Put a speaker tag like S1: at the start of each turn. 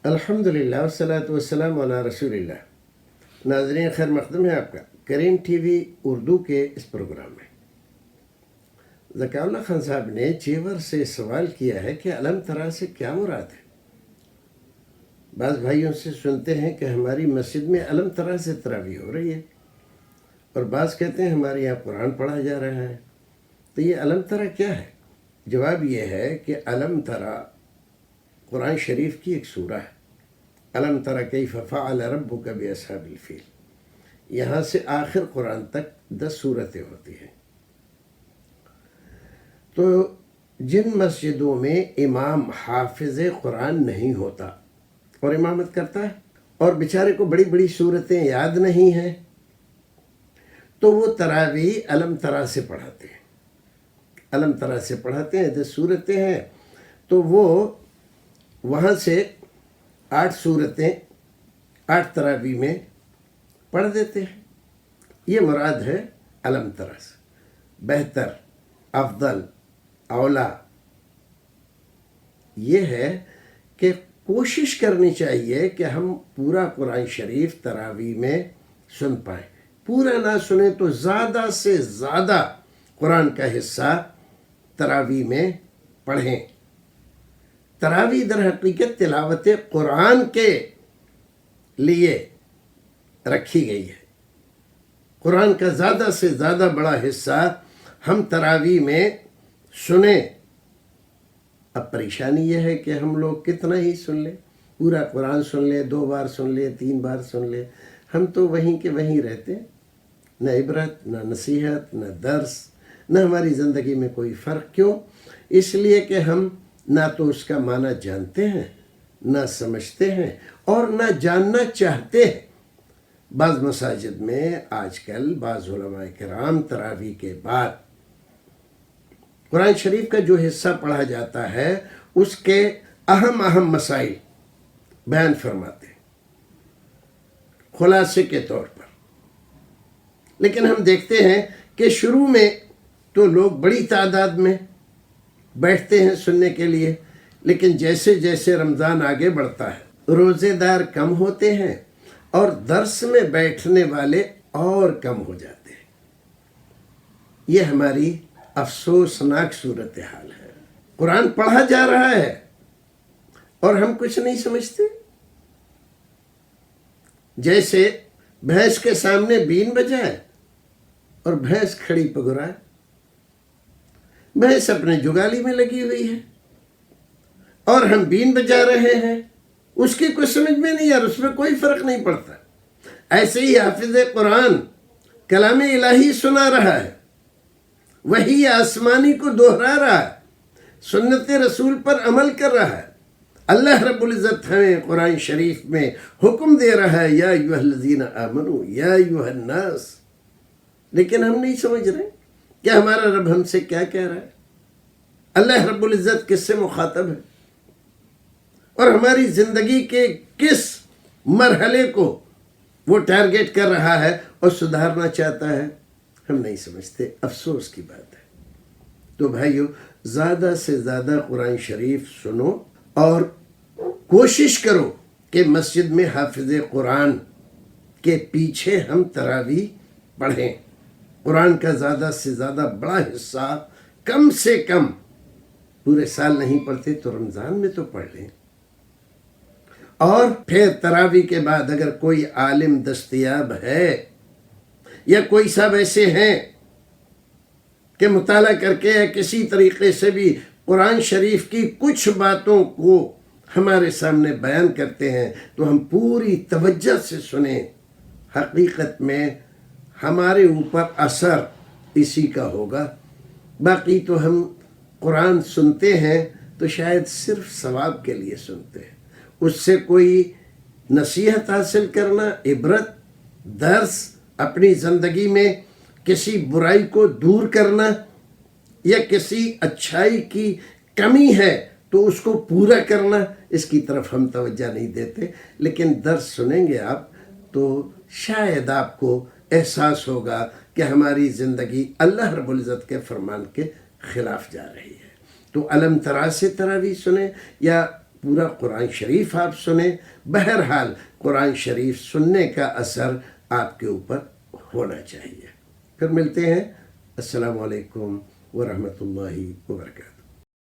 S1: الحمدللہ والصلاۃ والسلام علی رسول اللہ۔ ناظرین خیر مقدم ہے آپ کا کریم ٹی وی اردو کے اس پروگرام میں۔ ذکاء اللہ خان صاحب نے چیور سے سوال کیا ہے کہ علم ترا سے کیا مراد ہے۔ بعض بھائیوں سے سنتے ہیں کہ ہماری مسجد میں علم ترا سے تراویح ہو رہی ہے، اور بعض کہتے ہیں ہمارے یہاں قرآن پڑھا جا رہا ہے۔ تو یہ علم ترا کیا ہے؟ جواب یہ ہے کہ علم ترا قرآن شریف کی ایک سورہ ہے۔ علم تر کیف فعل ربک باصحاب الفیل، یہاں سے آخر قرآن تک 10 سورتیں ہوتی ہیں۔ تو جن مسجدوں میں امام حافظ قرآن نہیں ہوتا اور امامت کرتا ہے، اور بیچارے کو بڑی بڑی سورتیں یاد نہیں ہیں، تو وہ تراویح علم ترا سے پڑھاتے ہیں۔ علم ترا سے پڑھاتے ہیں، 10 سورتیں ہیں، تو وہ وہاں سے 8 سورتیں 8 تراویح میں پڑھ دیتے ہیں۔ یہ مراد ہے علم ترا سے۔ بہتر، افضل، اولا یہ ہے کہ کوشش کرنی چاہیے کہ ہم پورا قرآن شریف تراویح میں سن پائیں۔ پورا نہ سنیں تو زیادہ سے زیادہ قرآن کا حصہ تراویح میں پڑھیں۔ تراویح در حقیقت تلاوت قرآن کے لیے رکھی گئی ہے۔ قرآن کا زیادہ سے زیادہ بڑا حصہ ہم تراویح میں سنیں۔ اب پریشانی یہ ہے کہ ہم لوگ کتنا ہی سن لیں، پورا قرآن سن لیں، 2 بار سن لیں، 3 بار سن لیں، ہم تو وہیں کے وہیں رہتے ہیں۔ نہ عبرت، نہ نصیحت، نہ درس، نہ ہماری زندگی میں کوئی فرق۔ کیوں؟ اس لیے کہ ہم نہ تو اس کا معنی جانتے ہیں، نہ سمجھتے ہیں، اور نہ جاننا چاہتے ہیں۔ بعض مساجد میں آج کل بعض علماء کرام تراویح کے بعد قرآن شریف کا جو حصہ پڑھا جاتا ہے اس کے اہم مسائل بیان فرماتے ہیں خلاصے کے طور پر۔ لیکن ہم دیکھتے ہیں کہ شروع میں تو لوگ بڑی تعداد میں بیٹھتے ہیں سننے کے لیے، لیکن جیسے جیسے رمضان آگے بڑھتا ہے روزے دار کم ہوتے ہیں اور درس میں بیٹھنے والے اور کم ہو جاتے ہیں۔ یہ ہماری افسوسناک صورتحال ہے۔ قرآن پڑھا جا رہا ہے اور ہم کچھ نہیں سمجھتے۔ جیسے بھینس کے سامنے بین بجائے اور بھینس کھڑی پگرائے۔ بھینس اپنے جگالی میں لگی ہوئی ہے اور ہم بین بجا رہے ہیں، اس کی کچھ سمجھ میں نہیں، اور اس میں کوئی فرق نہیں پڑتا۔ ایسے ہی حافظ قرآن کلام الہی سنا رہا ہے، وہی آسمانی کو دہرا رہا ہے، سنت رسول پر عمل کر رہا ہے۔ اللہ رب العزت ہمیں قرآن شریف میں حکم دے رہا ہے، یا ایھا الذین آمنوا یا ایھا الناس، لیکن ہم نہیں سمجھ رہے کہ ہمارا رب ہم سے کیا کہہ رہا ہے، اللہ رب العزت کس سے مخاطب ہے، اور ہماری زندگی کے کس مرحلے کو وہ ٹارگیٹ کر رہا ہے اور سدھارنا چاہتا ہے، ہم نہیں سمجھتے۔ افسوس کی بات ہے۔ تو بھائیو، زیادہ سے زیادہ قرآن شریف سنو اور کوشش کرو کہ مسجد میں حافظ قرآن کے پیچھے ہم تراویح پڑھیں۔ قرآن کا زیادہ سے زیادہ بڑا حصہ کم سے کم پورے سال نہیں پڑھتے تو رمضان میں تو پڑھ لیں، اور پھر تراویح کے بعد اگر کوئی عالم دستیاب ہے یا کوئی صاحب ایسے ہیں کہ مطالعہ کر کے یا کسی طریقے سے بھی قرآن شریف کی کچھ باتوں کو ہمارے سامنے بیان کرتے ہیں، تو ہم پوری توجہ سے سنیں۔ حقیقت میں ہمارے اوپر اثر اسی کا ہوگا۔ باقی تو ہم قرآن سنتے ہیں تو شاید صرف ثواب کے لیے سنتے ہیں، اس سے کوئی نصیحت حاصل کرنا، عبرت، درس، اپنی زندگی میں کسی برائی کو دور کرنا یا کسی اچھائی کی کمی ہے تو اس کو پورا کرنا، اس کی طرف ہم توجہ نہیں دیتے۔ لیکن درس سنیں گے آپ تو شاید آپ کو احساس ہوگا کہ ہماری زندگی اللہ رب العزت کے فرمان کے خلاف جا رہی ہے۔ تو علم ترا سے تراویح سنیں یا پورا قرآن شریف آپ سنیں. بہرحال قرآن شریف سننے کا اثر آپ کے اوپر ہونا چاہیے. پھر ملتے ہیں. السلام علیکم ورحمۃ اللہ وبرکاتہ.